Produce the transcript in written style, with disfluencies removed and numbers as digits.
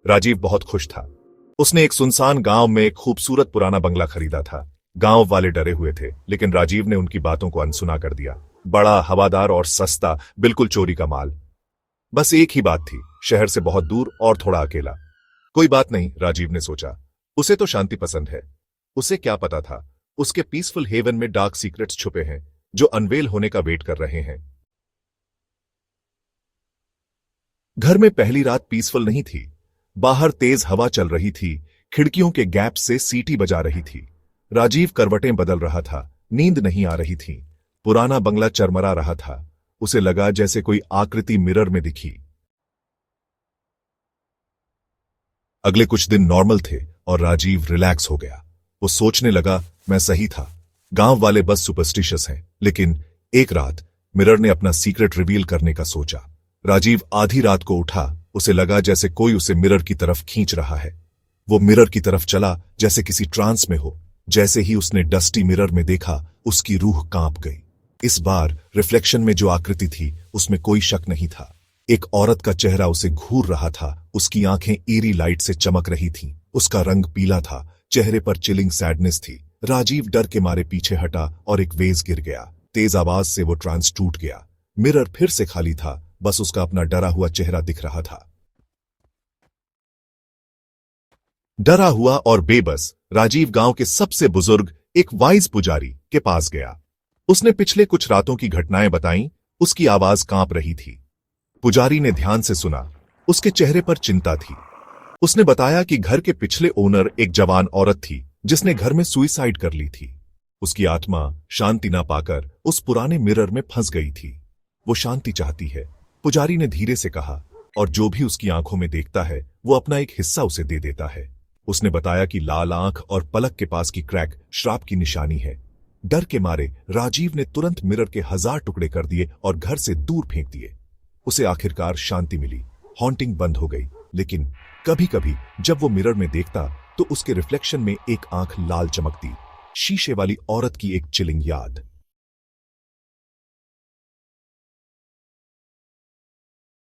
राजीव बहुत खुश था। उसने एक सुनसान गांव में एक खूबसूरत पुराना बंगला खरीदा था। गांव वाले डरे हुए थे, लेकिन राजीव ने उनकी बातों को अनसुना कर दिया। बड़ा, हवादार और सस्ता, बिल्कुल चोरी का माल। बस एक ही बात थी, शहर से बहुत दूर और थोड़ा अकेला। कोई बात नहीं, राजीव ने सोचा। उसे तो शांति पसंद है। उसे क्या पता था, उसके पीसफुल हेवन में डार्क सीक्रेट्स छुपे हैं जो अनवेल होने का वेट कर रहे हैं। घर में पहली रात पीसफुल नहीं थी। बाहर तेज हवा चल रही थी, खिड़कियों के गैप से सीटी बजा रही थी। राजीव करवटें बदल रहा था, नींद नहीं आ रही थी। पुराना बंगला चरमरा रहा था। उसे लगा जैसे कोई आकृति मिरर में दिखी। अगले कुछ दिन नॉर्मल थे और राजीव रिलैक्स हो गया। वो सोचने लगा, मैं सही था। गांव वाले बस सुपरस्टिशियस हैं। लेकिन एक रात मिरर ने अपना सीक्रेट रिवील करने का सोचा। राजीव आधी रात को उठा। उसे लगा जैसे कोई उसे मिरर की तरफ खींच रहा है। वो मिरर की तरफ चला जैसे किसी ट्रांस में हो। जैसे ही उसने डस्टी मिरर में देखा, उसकी रूह कांप गई। इस बार रिफ्लेक्शन में जो आकृति थी उसमें कोई शक नहीं था। एक औरत का चेहरा उसे घूर रहा था। उसकी आंखें ईरी लाइट से चमक रही थीं। उसका रंग पीला था, चेहरे पर चिलिंग सैडनेस थी। राजीव डर के मारे पीछे हटा और एक वेज गिर गया। तेज आवाज से वो ट्रांस टूट गया। मिरर फिर से खाली था, बस उसका अपना डरा हुआ चेहरा दिख रहा था। डरा हुआ और बेबस राजीव गांव के सबसे बुजुर्ग, एक वाइज पुजारी के पास गया। उसने पिछले कुछ रातों की घटनाएं बताईं। उसकी आवाज कांप रही थी। पुजारी ने ध्यान से सुना। उसके चेहरे पर चिंता थी। उसने बताया कि घर के पिछले ओनर एक जवान औरत थी जिसने घर में सुइसाइड कर ली थी। उसकी आत्मा शांति ना पाकर उस पुराने मिरर में फंस गई थी। वो शांति चाहती है, पुजारी ने धीरे से कहा, और जो भी उसकी आंखों में देखता है वो अपना एक हिस्सा उसे दे देता है। उसने बताया कि लाल आंख और पलक के पास की क्रैक श्राप की निशानी है। डर के मारे राजीव ने तुरंत मिरर के 1000 टुकड़े कर दिए और घर से दूर फेंक दिए। उसे आखिरकार शांति मिली। हॉन्टिंग बंद हो गई। लेकिन कभी कभी जब वो मिरर में देखता तो उसके रिफ्लेक्शन में एक आंख लाल चमकती। शीशे वाली औरत की एक चिलिंग याद।